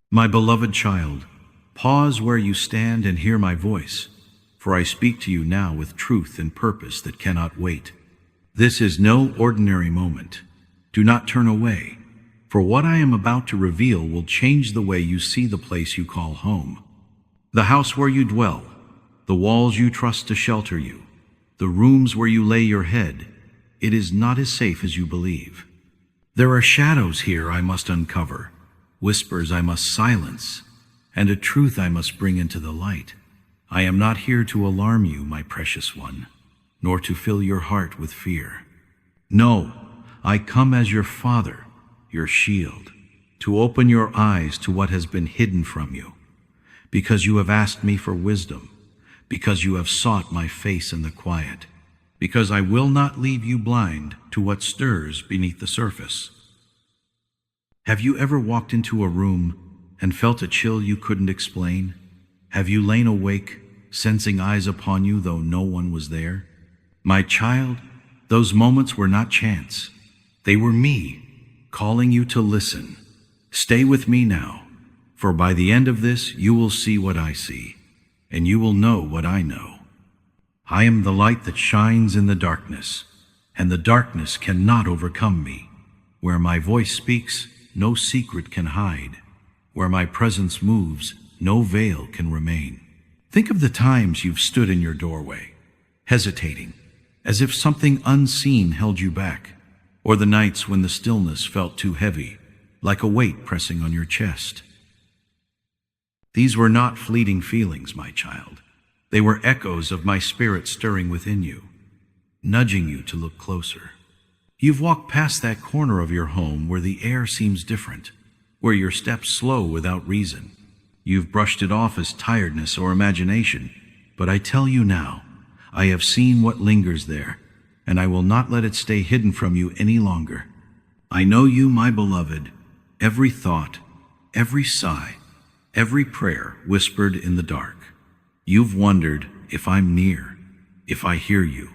My beloved child, pause where you stand and hear my voice, for I speak to you now with truth and purpose that cannot wait. This is no ordinary moment. Do not turn away, for what I am about to reveal will change the way you see the place you call home. The house where you dwell, the walls you trust to shelter you, the rooms where you lay your head, it is not as safe as you believe. There are shadows here I must uncover, whispers I must silence, and a truth I must bring into the light. I am not here to alarm you, my precious one, nor to fill your heart with fear. No, I come as your father, your shield, to open your eyes to what has been hidden from you, because you have asked me for wisdom, because you have sought my face in the quiet, because I will not leave you blind to what stirs beneath the surface. Have you ever walked into a room and felt a chill you couldn't explain? Have you lain awake, sensing eyes upon you though no one was there? My child, those moments were not chance. They were me, calling you to listen. Stay with me now, for by the end of this you will see what I see, and you will know what I know. I am the light that shines in the darkness, and the darkness cannot overcome me. Where my voice speaks, no secret can hide. Where my presence moves, no veil can remain. Think of the times you've stood in your doorway, hesitating, as if something unseen held you back, or the nights when the stillness felt too heavy, like a weight pressing on your chest. These were not fleeting feelings, my child. They were echoes of my spirit stirring within you, nudging you to look closer. You've walked past that corner of your home where the air seems different, where your steps slow without reason. You've brushed it off as tiredness or imagination, but I tell you now, I have seen what lingers there, and I will not let it stay hidden from you any longer. I know you, my beloved, every thought, every sigh, every prayer whispered in the dark. You've wondered if I'm near, if I hear you.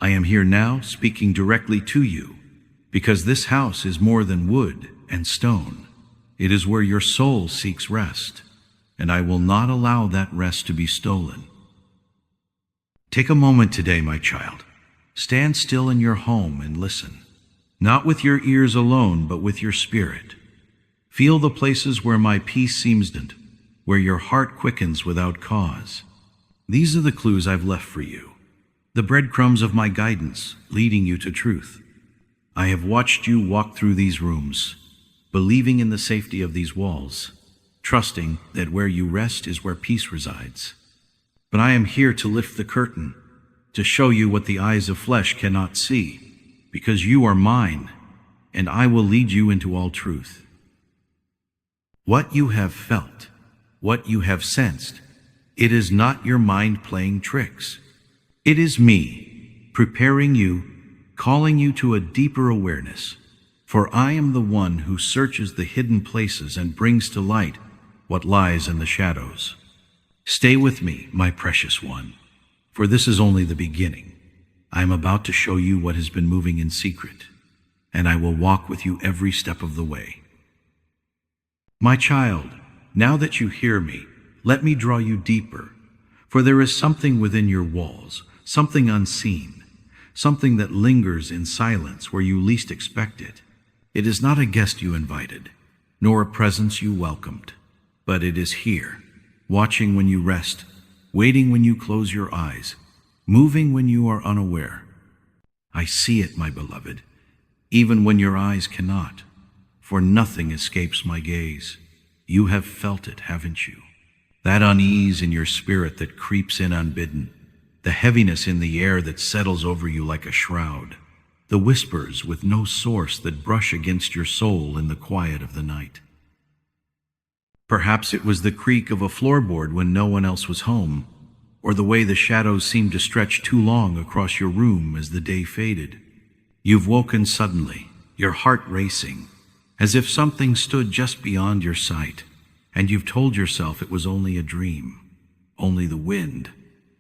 I am here now speaking directly to you, because this house is more than wood and stone. It is where your soul seeks rest, and I will not allow that rest to be stolen. Take a moment today, my child. Stand still in your home and listen, not with your ears alone, but with your spirit. Feel the places where my peace seems distant, where your heart quickens without cause. These are the clues I've left for you, the breadcrumbs of my guidance leading you to truth. I have watched you walk through these rooms, believing in the safety of these walls, trusting that where you rest is where peace resides. But I am here to lift the curtain, to show you what the eyes of flesh cannot see, because you are mine, and I will lead you into all truth. What you have felt, what you have sensed, it is not your mind playing tricks. It is me, preparing you, calling you to a deeper awareness. For I am the one who searches the hidden places and brings to light what lies in the shadows. Stay with me, my precious one, for this is only the beginning. I am about to show you what has been moving in secret, and I will walk with you every step of the way. My child, now that you hear me, let me draw you deeper, for there is something within your walls, something unseen, something that lingers in silence where you least expect it. It is not a guest you invited, nor a presence you welcomed, but it is here, watching when you rest, waiting when you close your eyes, moving when you are unaware. I see it, my beloved, even when your eyes cannot, for nothing escapes my gaze. You have felt it, haven't you? That unease in your spirit that creeps in unbidden, the heaviness in the air that settles over you like a shroud, the whispers with no source that brush against your soul in the quiet of the night. Perhaps it was the creak of a floorboard when no one else was home, or the way the shadows seemed to stretch too long across your room as the day faded. You've woken suddenly, your heart racing, as if something stood just beyond your sight, and you've told yourself it was only a dream, only the wind,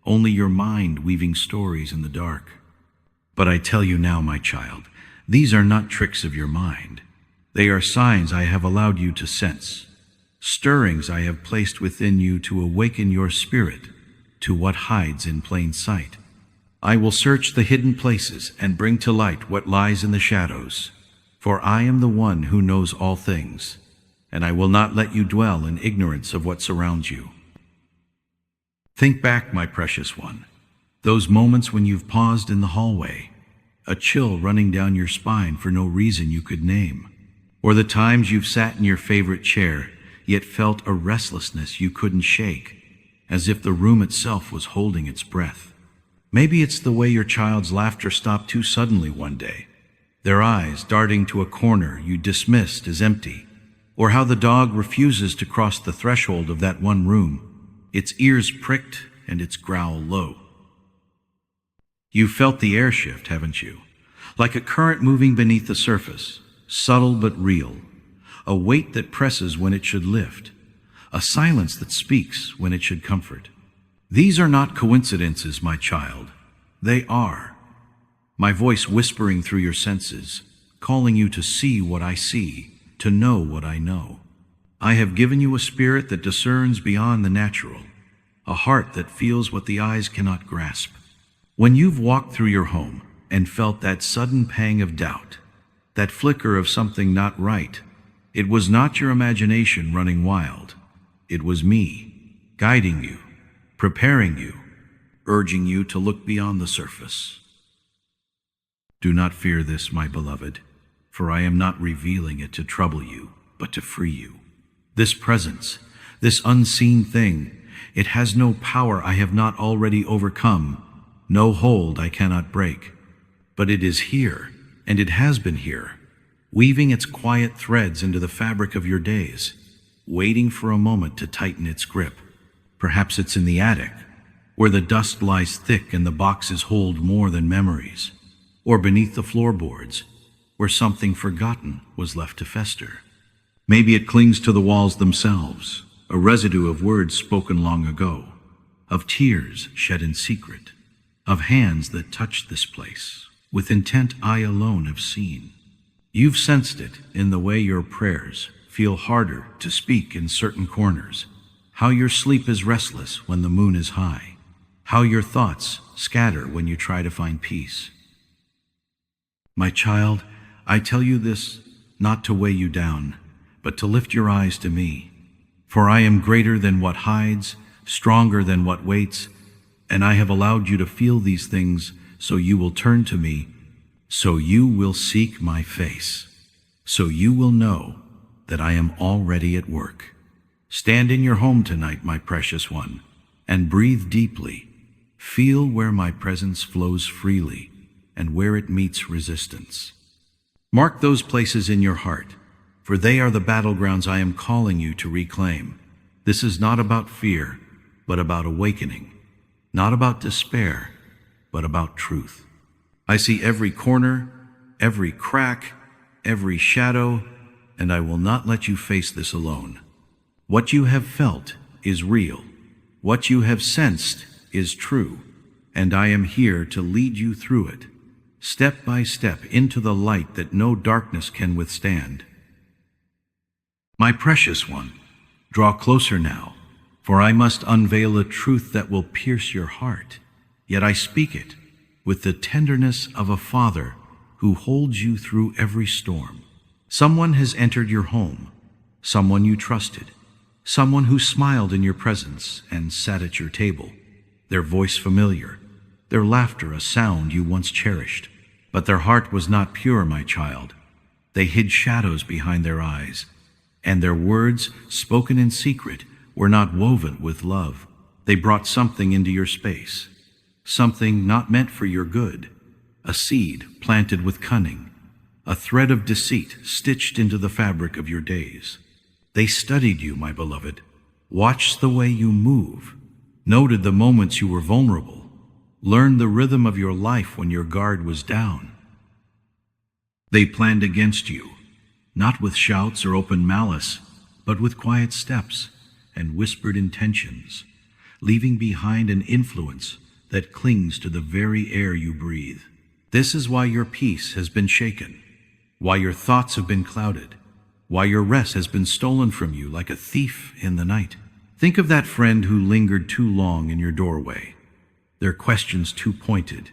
only your mind weaving stories in the dark. But I tell you now, my child, these are not tricks of your mind. They are signs I have allowed you to sense, stirrings I have placed within you to awaken your spirit to what hides in plain sight. I will search the hidden places and bring to light what lies in the shadows, for I am the one who knows all things, and I will not let you dwell in ignorance of what surrounds you. Think back, my precious one, those moments when you've paused in the hallway, a chill running down your spine for no reason you could name, or the times you've sat in your favorite chair, yet felt a restlessness you couldn't shake, as if the room itself was holding its breath. Maybe it's the way your child's laughter stopped too suddenly one day, their eyes darting to a corner you dismissed as empty, or how the dog refuses to cross the threshold of that one room, its ears pricked and its growl low. You felt the air shift, haven't you? Like a current moving beneath the surface, subtle but real, a weight that presses when it should lift, a silence that speaks when it should comfort. These are not coincidences, my child. They are. My voice whispering through your senses, calling you to see what I see, to know what I know. I have given you a spirit that discerns beyond the natural, a heart that feels what the eyes cannot grasp. When you've walked through your home and felt that sudden pang of doubt, that flicker of something not right, it was not your imagination running wild. It was me, guiding you, preparing you, urging you to look beyond the surface. Do not fear this, my beloved, for I am not revealing it to trouble you, but to free you. This presence, this unseen thing, it has no power I have not already overcome, no hold I cannot break. But it is here, and it has been here, weaving its quiet threads into the fabric of your days, waiting for a moment to tighten its grip. Perhaps it's in the attic, where the dust lies thick and the boxes hold more than memories, or beneath the floorboards, where something forgotten was left to fester. Maybe it clings to the walls themselves, a residue of words spoken long ago, of tears shed in secret, of hands that touched this place with intent I alone have seen. You've sensed it in the way your prayers feel harder to speak in certain corners, how your sleep is restless when the moon is high, how your thoughts scatter when you try to find peace. My child, I tell you this not to weigh you down, but to lift your eyes to me. For I am greater than what hides, stronger than what waits, and I have allowed you to feel these things so you will turn to me, so you will seek my face, so you will know that I am already at work. Stand in your home tonight, my precious one, and breathe deeply. Feel where my presence flows freely and where it meets resistance. Mark those places in your heart, for they are the battlegrounds I am calling you to reclaim. This is not about fear, but about awakening, not about despair, but about truth. I see every corner, every crack, every shadow, and I will not let you face this alone. What you have felt is real. What you have sensed is true, and I am here to lead you through it, step by step into the light that no darkness can withstand. My precious one, draw closer now, for I must unveil a truth that will pierce your heart. Yet I speak it with the tenderness of a father who holds you through every storm. Someone has entered your home, someone you trusted, someone who smiled in your presence and sat at your table, their voice familiar, their laughter a sound you once cherished. But their heart was not pure, my child. They hid shadows behind their eyes, and their words, spoken in secret, were not woven with love. They brought something into your space, something not meant for your good, a seed planted with cunning, a thread of deceit stitched into the fabric of your days. They studied you, my beloved, watched the way you move, noted the moments you were vulnerable, learned the rhythm of your life when your guard was down. They planned against you, not with shouts or open malice, but with quiet steps and whispered intentions, leaving behind an influence that clings to the very air you breathe. This is why your peace has been shaken, why your thoughts have been clouded, why your rest has been stolen from you like a thief in the night. Think of that friend who lingered too long in your doorway, their questions too pointed,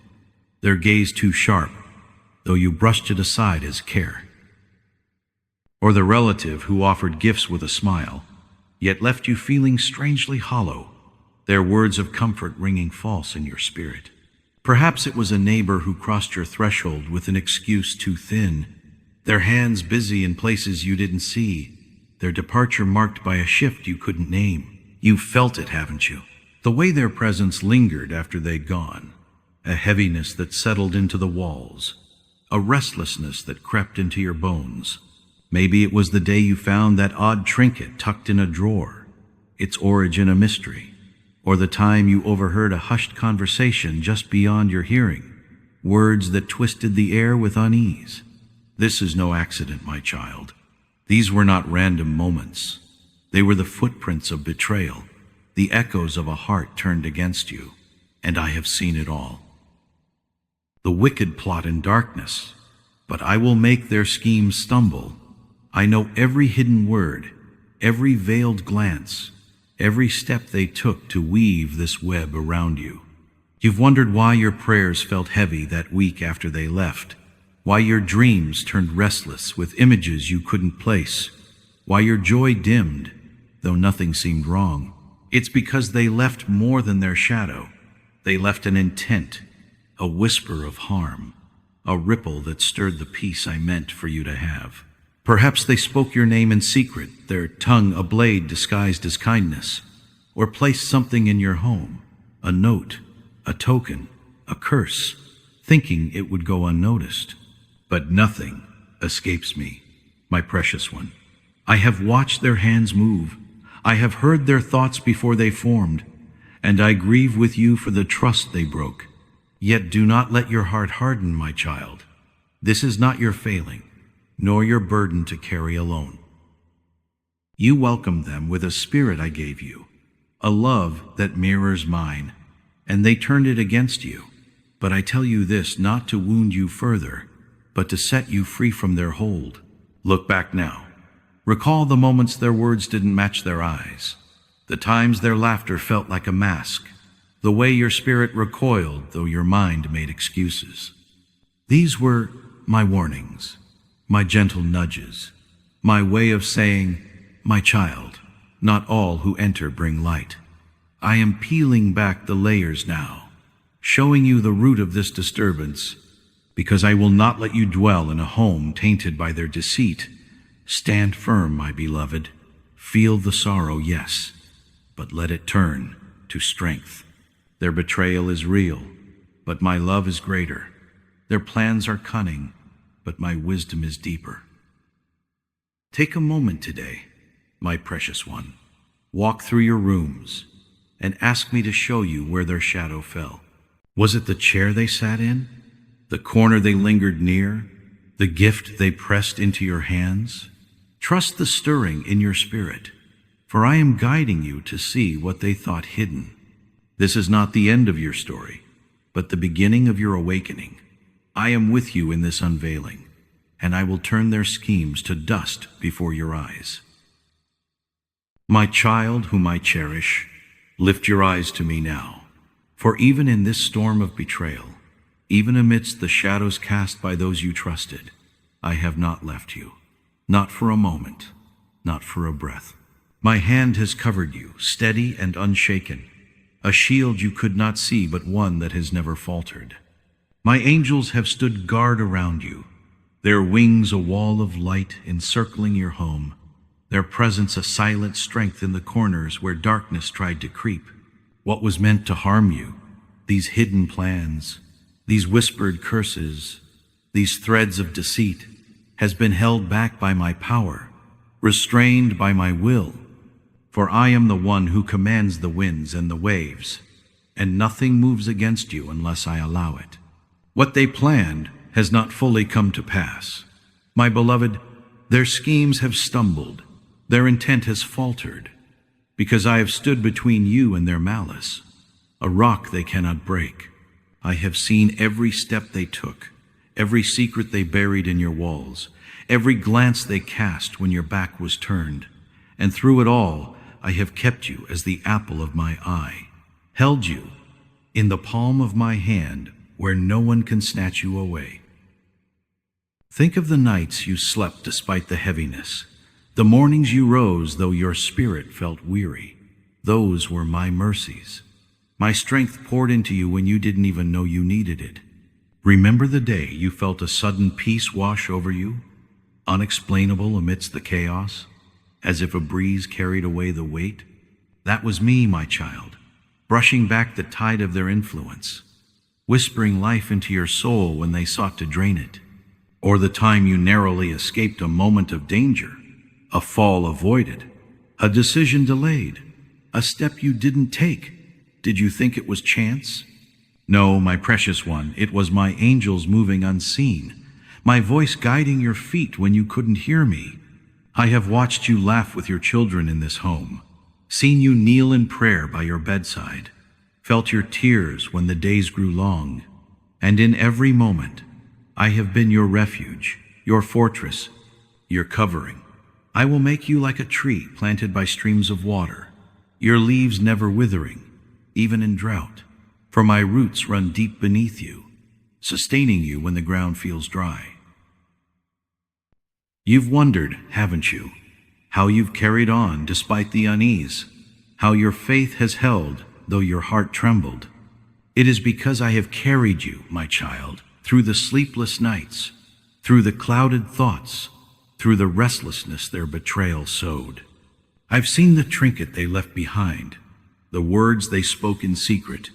their gaze too sharp, though you brushed it aside as care. Or the relative who offered gifts with a smile, yet left you feeling strangely hollow, their words of comfort ringing false in your spirit. Perhaps it was a neighbor who crossed your threshold with an excuse too thin, their hands busy in places you didn't see, their departure marked by a shift you couldn't name. You've felt it, haven't you? The way their presence lingered after they'd gone, a heaviness that settled into the walls, a restlessness that crept into your bones. Maybe it was the day you found that odd trinket tucked in a drawer, its origin a mystery, or the time you overheard a hushed conversation just beyond your hearing, words that twisted the air with unease. This is no accident, my child. These were not random moments. They were the footprints of betrayal, the echoes of a heart turned against you, and I have seen it all. The wicked plot in darkness, but I will make their schemes stumble. I know every hidden word, every veiled glance, every step they took to weave this web around you. You've wondered why your prayers felt heavy that week after they left, why your dreams turned restless with images you couldn't place, why your joy dimmed, though nothing seemed wrong. It's because they left more than their shadow. They left an intent, a whisper of harm, a ripple that stirred the peace I meant for you to have. Perhaps they spoke your name in secret, their tongue a blade disguised as kindness, or placed something in your home, a note, a token, a curse, thinking it would go unnoticed. But nothing escapes me, my precious one. I have watched their hands move. I have heard their thoughts before they formed, and I grieve with you for the trust they broke. Yet do not let your heart harden, my child. This is not your failing, nor your burden to carry alone. You welcomed them with a spirit I gave you, a love that mirrors mine, and they turned it against you. But I tell you this not to wound you further, but to set you free from their hold. Look back now. Recall the moments their words didn't match their eyes, the times their laughter felt like a mask, the way your spirit recoiled though your mind made excuses. These were my warnings, my gentle nudges, my way of saying, my child, not all who enter bring light. I am peeling back the layers now, showing you the root of this disturbance, because I will not let you dwell in a home tainted by their deceit. Stand firm, my beloved. Feel the sorrow, yes, but let it turn to strength. Their betrayal is real, but my love is greater. Their plans are cunning, but my wisdom is deeper. Take a moment today, my precious one. Walk through your rooms and ask me to show you where their shadow fell. Was it the chair they sat in? The corner they lingered near? The gift they pressed into your hands? Trust the stirring in your spirit, for I am guiding you to see what they thought hidden. This is not the end of your story, but the beginning of your awakening. I am with you in this unveiling, and I will turn their schemes to dust before your eyes. My child whom I cherish, lift your eyes to me now, for even in this storm of betrayal, even amidst the shadows cast by those you trusted, I have not left you. Not for a moment, not for a breath. My hand has covered you, steady and unshaken, a shield you could not see, but one that has never faltered. My angels have stood guard around you, their wings a wall of light encircling your home, their presence a silent strength in the corners where darkness tried to creep. What was meant to harm you, these hidden plans, these whispered curses, these threads of deceit, has been held back by my power, restrained by my will. For I am the one who commands the winds and the waves, and nothing moves against you unless I allow it. What they planned has not fully come to pass. My beloved, their schemes have stumbled, their intent has faltered, because I have stood between you and their malice, a rock they cannot break. I have seen every step they took, every secret they buried in your walls, every glance they cast when your back was turned. And through it all, I have kept you as the apple of my eye, held you in the palm of my hand where no one can snatch you away. Think of the nights you slept despite the heaviness, the mornings you rose though your spirit felt weary. Those were my mercies. My strength poured into you when you didn't even know you needed it. Remember the day you felt a sudden peace wash over you, unexplainable amidst the chaos, as if a breeze carried away the weight? That was me, my child, brushing back the tide of their influence, whispering life into your soul when they sought to drain it. Or the time you narrowly escaped a moment of danger, a fall avoided, a decision delayed, a step you didn't take. Did you think it was chance? No, my precious one, it was my angels moving unseen, my voice guiding your feet when you couldn't hear me. I have watched you laugh with your children in this home, seen you kneel in prayer by your bedside, felt your tears when the days grew long, and in every moment, I have been your refuge, your fortress, your covering. I will make you like a tree planted by streams of water, your leaves never withering, even in drought. For my roots run deep beneath you, sustaining you when the ground feels dry. You've wondered, haven't you, how you've carried on despite the unease, how your faith has held though your heart trembled. It is because I have carried you, my child, through the sleepless nights, through the clouded thoughts, through the restlessness their betrayal sowed. I've seen the trinket they left behind, the words they spoke in secret,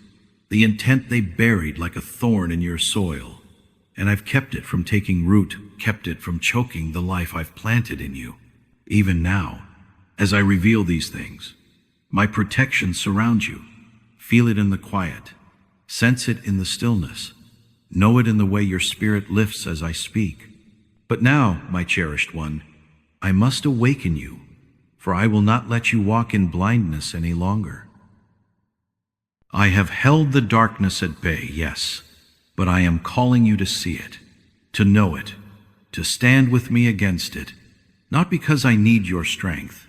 the intent they buried like a thorn in your soil, and I've kept it from taking root, kept it from choking the life I've planted in you. Even now, as I reveal these things, my protection surrounds you. Feel it in the quiet, sense it in the stillness, know it in the way your spirit lifts as I speak. But now, my cherished one, I must awaken you, for I will not let you walk in blindness any longer. I have held the darkness at bay, yes, but I am calling you to see it, to know it, to stand with me against it, not because I need your strength,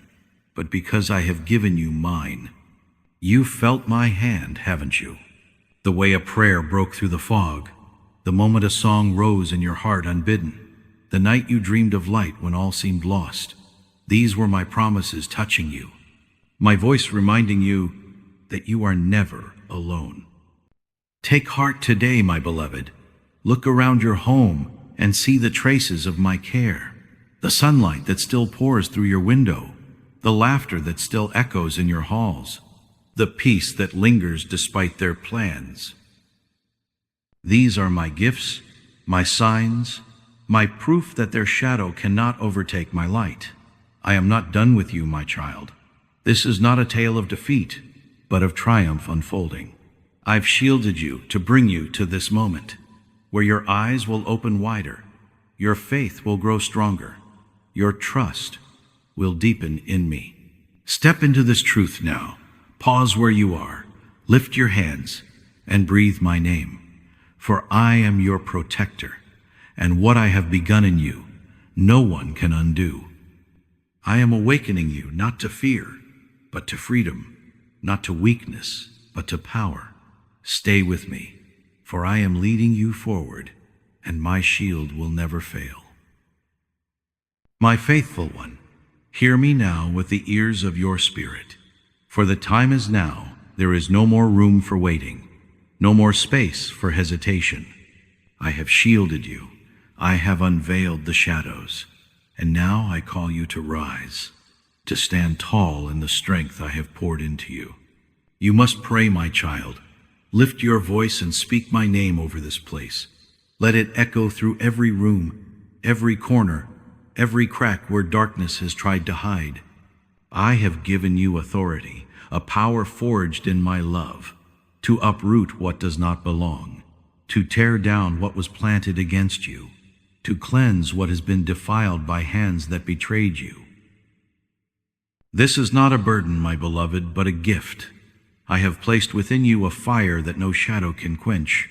but because I have given you mine. You felt my hand, haven't you? The way a prayer broke through the fog, the moment a song rose in your heart unbidden, the night you dreamed of light when all seemed lost. These were my promises touching you, my voice reminding you that you are never alone. Take heart today, my beloved. Look around your home and see the traces of my care, the sunlight that still pours through your window, the laughter that still echoes in your halls, the peace that lingers despite their plans. These are my gifts, my signs, my proof that their shadow cannot overtake my light. I am not done with you, my child. This is not a tale of defeat, but of triumph unfolding. I've shielded you to bring you to this moment, where your eyes will open wider, your faith will grow stronger, your trust will deepen in me. Step into this truth now. Pause where you are, lift your hands, and breathe my name. For I am your protector, and what I have begun in you, no one can undo. I am awakening you not to fear, but to freedom, not to weakness, but to power. Stay with me, for I am leading you forward, and my shield will never fail. My faithful one, hear me now with the ears of your spirit. For the time is now, there is no more room for waiting, no more space for hesitation. I have shielded you, I have unveiled the shadows, and now I call you to rise, to stand tall in the strength I have poured into you. You must pray, my child. Lift your voice and speak my name over this place. Let it echo through every room, every corner, every crack where darkness has tried to hide. I have given you authority, a power forged in my love, to uproot what does not belong, to tear down what was planted against you, to cleanse what has been defiled by hands that betrayed you. This is not a burden, my beloved, but a gift. I have placed within you a fire that no shadow can quench,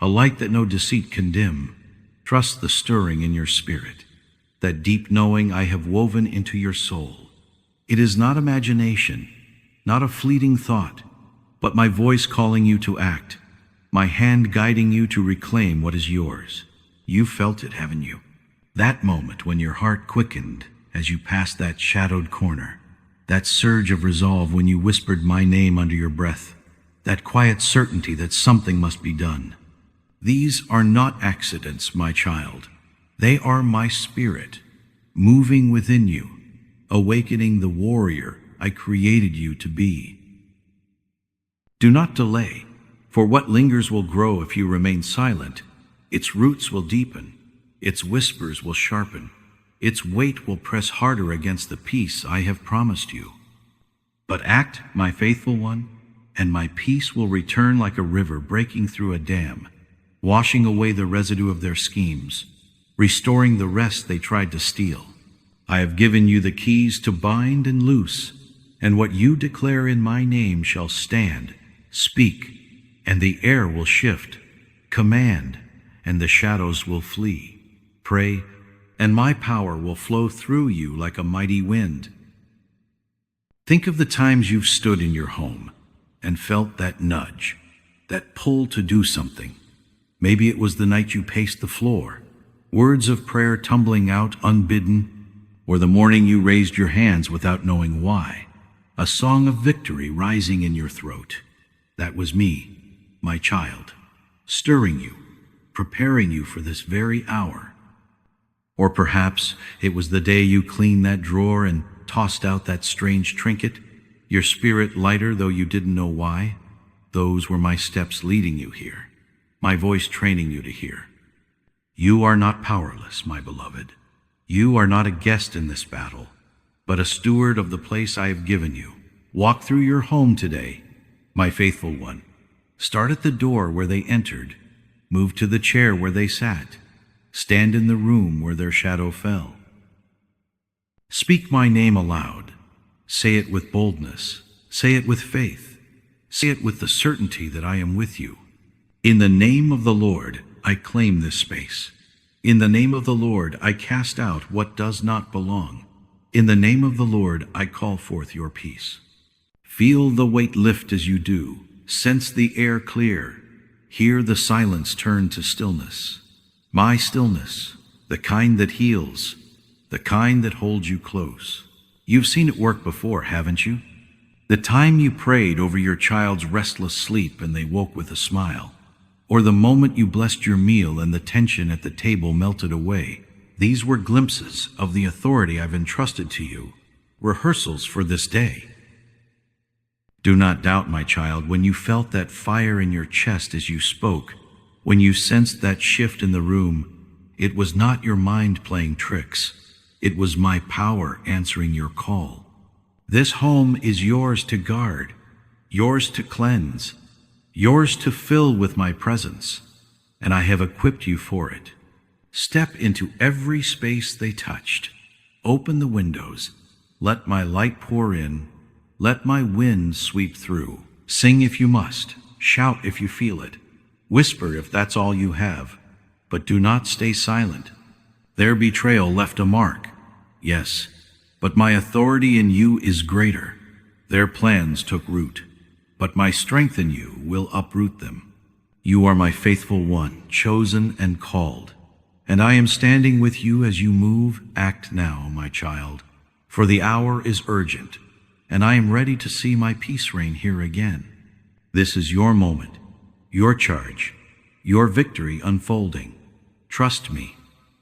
a light that no deceit can dim. Trust the stirring in your spirit. that deep knowing I have woven into your soul. It is not imagination, not a fleeting thought, but my voice calling you to act, my hand guiding you to reclaim what is yours. You felt it, haven't you? That moment when your heart quickened as you passed that shadowed corner, that surge of resolve when you whispered my name under your breath, that quiet certainty that something must be done. These are not accidents, my child. They are my spirit, moving within you, awakening the warrior I created you to be. Do not delay, for what lingers will grow if you remain silent. Its roots will deepen, its whispers will sharpen, its weight will press harder against the peace I have promised you. But act, my faithful one, and my peace will return like a river breaking through a dam, washing away the residue of their schemes, restoring the rest they tried to steal. I have given you the keys to bind and loose, and what you declare in my name shall stand. Speak, and the air will shift. Command, and the shadows will flee. Pray, and my power will flow through you like a mighty wind. Think of the times you've stood in your home and felt that nudge, that pull to do something. Maybe it was the night you paced the floor, words of prayer tumbling out unbidden, or the morning you raised your hands without knowing why, a song of victory rising in your throat. That was me, my child, stirring you, preparing you for this very hour. Or perhaps it was the day you cleaned that drawer and tossed out that strange trinket, your spirit lighter though you didn't know why. Those were my steps leading you here, my voice training you to hear. You are not powerless, my beloved. You are not a guest in this battle, but a steward of the place I have given you. Walk through your home today, my faithful one. Start at the door where they entered. Move to the chair where they sat. Stand in the room where their shadow fell. Speak my name aloud. Say it with boldness. Say it with faith. Say it with the certainty that I am with you. In the name of the Lord, I claim this space. In the name of the Lord, I cast out what does not belong. In the name of the Lord, I call forth your peace. Feel the weight lift as you do. Sense the air clear. Hear the silence turn to stillness. My stillness, the kind that heals, the kind that holds you close. You've seen it work before, haven't you? The time you prayed over your child's restless sleep and they woke with a smile. Or the moment you blessed your meal and the tension at the table melted away. These were glimpses of the authority I've entrusted to you, rehearsals for this day. Do not doubt, my child, when you felt that fire in your chest as you spoke, when you sensed that shift in the room, it was not your mind playing tricks. It was my power answering your call. This home is yours to guard, yours to cleanse, yours to fill with my presence, and I have equipped you for it. Step into every space they touched. Open the windows. Let my light pour in. Let my wind sweep through. Sing if you must. Shout if you feel it. Whisper if that's all you have. But do not stay silent. Their betrayal left a mark. Yes, but my authority in you is greater. Their plans took root, but my strength in you will uproot them. You are my faithful one, chosen and called, and I am standing with you as you move. Act now, my child, for the hour is urgent, and I am ready to see my peace reign here again. This is your moment, your charge, your victory unfolding. Trust me,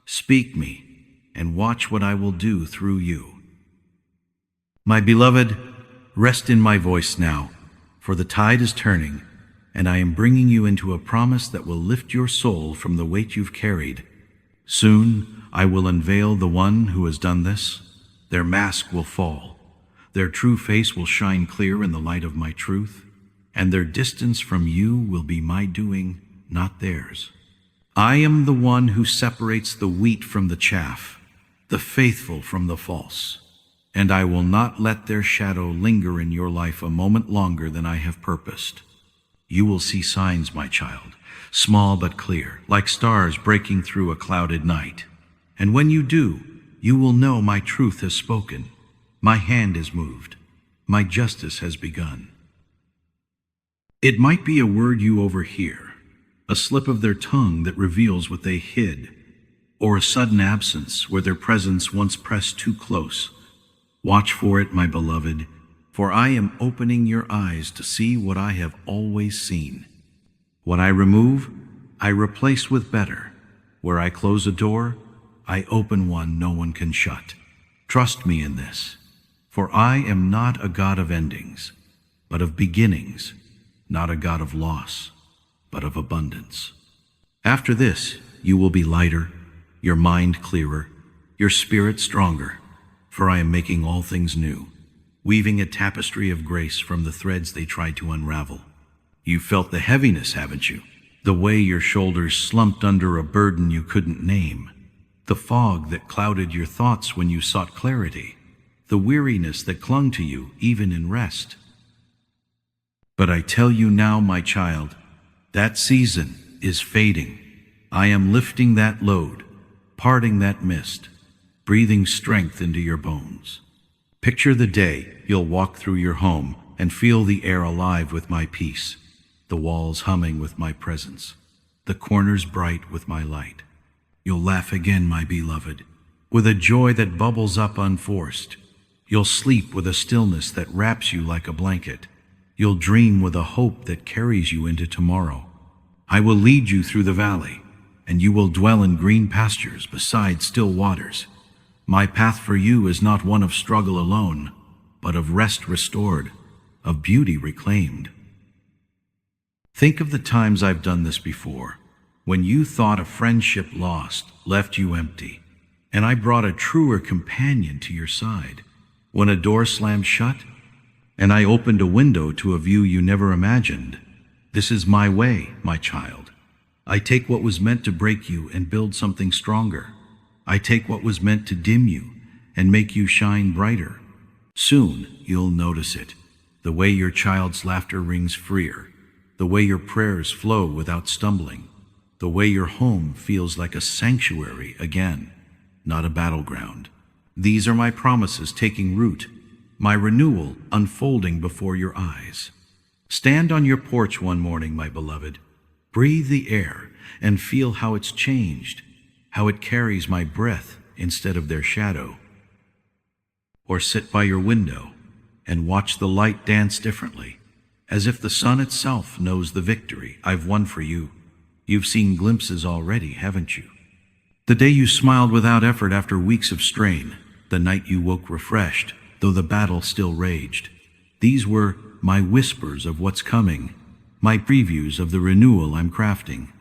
speak me, and watch what I will do through you. My beloved, rest in my voice now, for the tide is turning, and I am bringing you into a promise that will lift your soul from the weight you've carried. Soon I will unveil the one who has done this. Their mask will fall. Their true face will shine clear in the light of my truth, and their distance from you will be my doing, not theirs. I am the one who separates the wheat from the chaff, the faithful from the false, and I will not let their shadow linger in your life a moment longer than I have purposed. You will see signs, my child, small but clear, like stars breaking through a clouded night. And when you do, you will know my truth has spoken. My hand is moved. My justice has begun. It might be a word you overhear, a slip of their tongue that reveals what they hid, or a sudden absence where their presence once pressed too close. Watch for it, my beloved, for I am opening your eyes to see what I have always seen. What I remove, I replace with better. Where I close a door, I open one no one can shut. Trust me in this, for I am not a God of endings, but of beginnings, not a God of loss, but of abundance. After this, you will be lighter, your mind clearer, your spirit stronger, for I am making all things new, weaving a tapestry of grace from the threads they tried to unravel. You felt the heaviness, haven't you? The way your shoulders slumped under a burden you couldn't name, the fog that clouded your thoughts when you sought clarity, the weariness that clung to you even in rest. But I tell you now, my child, that season is fading. I am lifting that load, parting that mist, breathing strength into your bones. Picture the day you'll walk through your home and feel the air alive with my peace, the walls humming with my presence, the corners bright with my light. You'll laugh again, my beloved, with a joy that bubbles up unforced. You'll sleep with a stillness that wraps you like a blanket. You'll dream with a hope that carries you into tomorrow. I will lead you through the valley, and you will dwell in green pastures beside still waters. My path for you is not one of struggle alone, but of rest restored, of beauty reclaimed. Think of the times I've done this before, when you thought a friendship lost left you empty, and I brought a truer companion to your side. When a door slammed shut, and I opened a window to a view you never imagined. This is my way, my child. I take what was meant to break you and build something stronger. I take what was meant to dim you and make you shine brighter. Soon you'll notice it, the way your child's laughter rings freer, the way your prayers flow without stumbling, the way your home feels like a sanctuary again, not a battleground. These are my promises taking root, my renewal unfolding before your eyes. Stand on your porch one morning, my beloved. Breathe the air and feel how it's changed, how it carries my breath instead of their shadow. Or sit by your window and watch the light dance differently, as if the sun itself knows the victory I've won for you. You've seen glimpses already, haven't you? The day you smiled without effort after weeks of strain, the night you woke refreshed, though the battle still raged. These were my whispers of what's coming, my previews of the renewal I'm crafting.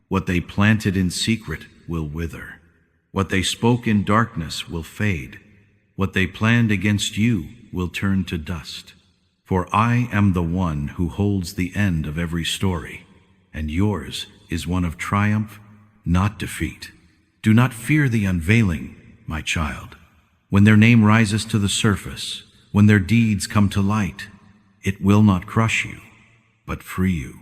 What they planted in secret will wither. What they spoke in darkness will fade. What they planned against you will turn to dust. For I am the one who holds the end of every story, and yours is one of triumph, not defeat. Do not fear the unveiling, my child. When their name rises to the surface, when their deeds come to light, it will not crush you, but free you.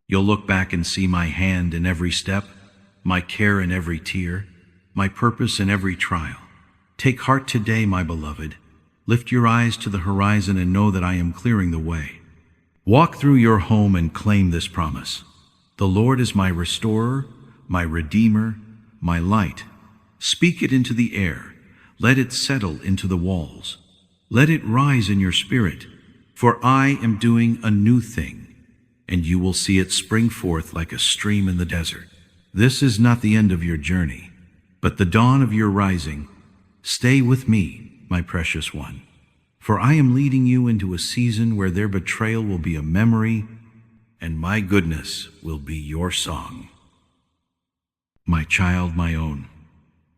You'll look back and see my hand in every step, my care in every tear, my purpose in every trial. Take heart today, my beloved. Lift your eyes to the horizon and know that I am clearing the way. Walk through your home and claim this promise. The Lord is my restorer, my redeemer, my light. Speak it into the air. Let it settle into the walls. Let it rise in your spirit, for I am doing a new thing, and you will see it spring forth like a stream in the desert. This is not the end of your journey, but the dawn of your rising. Stay with me, my precious one, for I am leading you into a season where their betrayal will be a memory, and my goodness will be your song. My child, my own,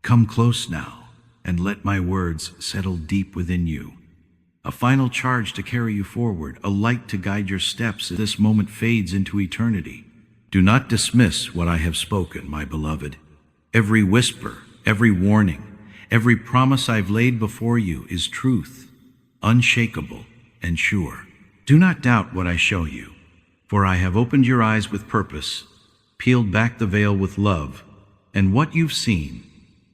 come close now, and let my words settle deep within you. A final charge to carry you forward, a light to guide your steps as this moment fades into eternity. Do not dismiss what I have spoken, my beloved. Every whisper, every warning, every promise I've laid before you is truth, unshakable and sure. Do not doubt what I show you, for I have opened your eyes with purpose, peeled back the veil with love, and what you've seen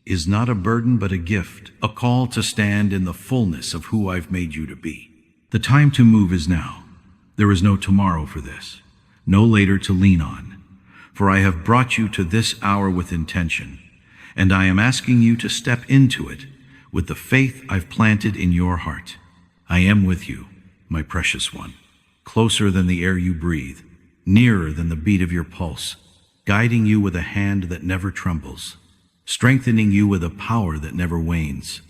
is not a burden but a gift, a call to stand in the fullness of who I've made you to be. The time to move is now. There is no tomorrow for this, no later to lean on. For I have brought you to this hour with intention, and I am asking you to step into it with the faith I've planted in your heart. I am with you, my precious one, closer than the air you breathe, nearer than the beat of your pulse, guiding you with a hand that never trembles, strengthening you with a power that never wanes.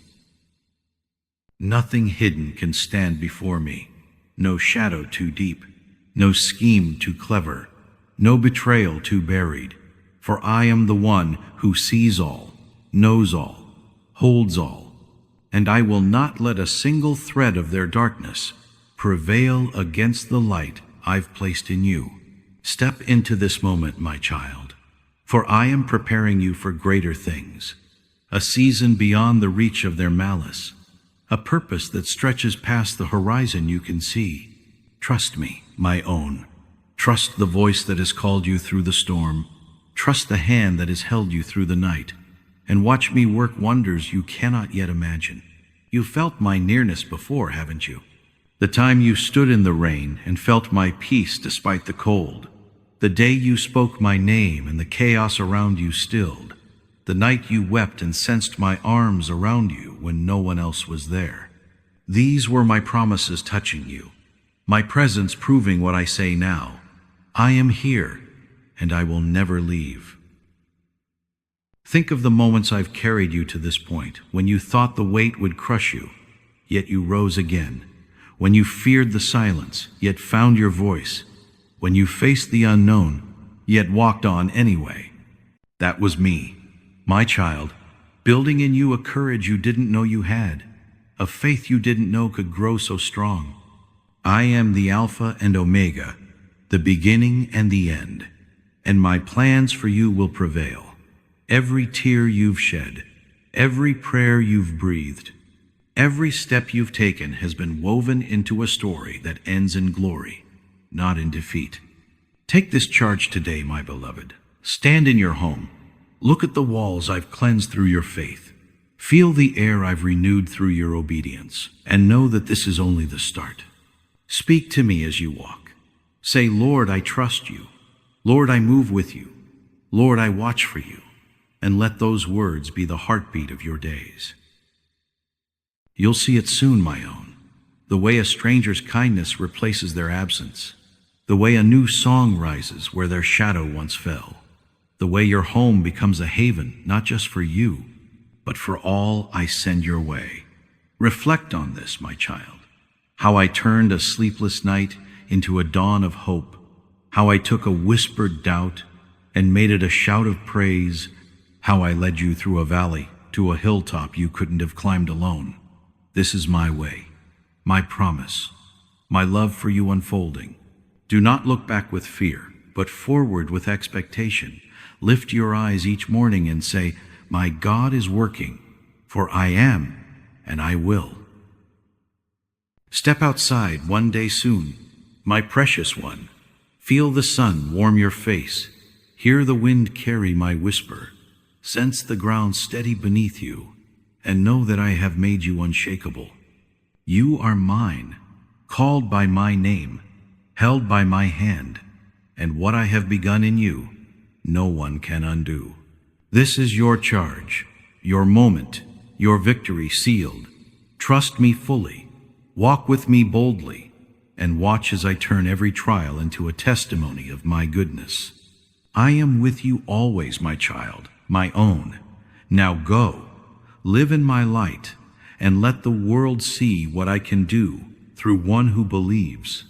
Nothing hidden can stand before me, no shadow too deep, no scheme too clever, no betrayal too buried, for I am the one who sees all, knows all, holds all, and I will not let a single thread of their darkness prevail against the light I've placed in you. Step into this moment, my child, for I am preparing you for greater things, a season beyond the reach of their malice, a purpose that stretches past the horizon you can see. Trust me, my own. Trust the voice that has called you through the storm. Trust the hand that has held you through the night, and watch me work wonders you cannot yet imagine. You felt my nearness before, haven't you? The time you stood in the rain and felt my peace despite the cold. The day you spoke my name and the chaos around you stilled. The night you wept and sensed my arms around you when no one else was there. These were my promises touching you, my presence proving what I say now. I am here, and I will never leave. Think of the moments I've carried you to this point, when you thought the weight would crush you, yet you rose again. When you feared the silence, yet found your voice. When you faced the unknown, yet walked on anyway. That was me, my child, building in you a courage you didn't know you had, a faith you didn't know could grow so strong. I am the Alpha and Omega, the beginning and the end, and my plans for you will prevail. Every tear you've shed, every prayer you've breathed, every step you've taken has been woven into a story that ends in glory, not in defeat. Take this charge today, my beloved. Stand in your home. Look at the walls I've cleansed through your faith. Feel the air I've renewed through your obedience, and know that this is only the start. Speak to me as you walk. Say, Lord, I trust you. Lord, I move with you. Lord, I watch for you. And let those words be the heartbeat of your days. You'll see it soon, my own, the way a stranger's kindness replaces their absence, the way a new song rises where their shadow once fell, the way your home becomes a haven not just for you, but for all I send your way. Reflect on this, my child, how I turned a sleepless night into a dawn of hope, how I took a whispered doubt and made it a shout of praise, how I led you through a valley to a hilltop you couldn't have climbed alone. This is my way, my promise, my love for you unfolding. Do not look back with fear, but forward with expectation. Lift your eyes each morning and say, my God is working, for I am, and I will. Step outside one day soon, my precious one. Feel the sun warm your face. Hear the wind carry my whisper. Sense the ground steady beneath you, and know that I have made you unshakable. You are mine, called by my name, held by my hand, and what I have begun in you, no one can undo. This is your charge, your moment, your victory sealed. Trust me fully, walk with me boldly, and watch as I turn every trial into a testimony of my goodness. I am with you always, my child, my own. Now go, live in my light, and let the world see what I can do through one who believes.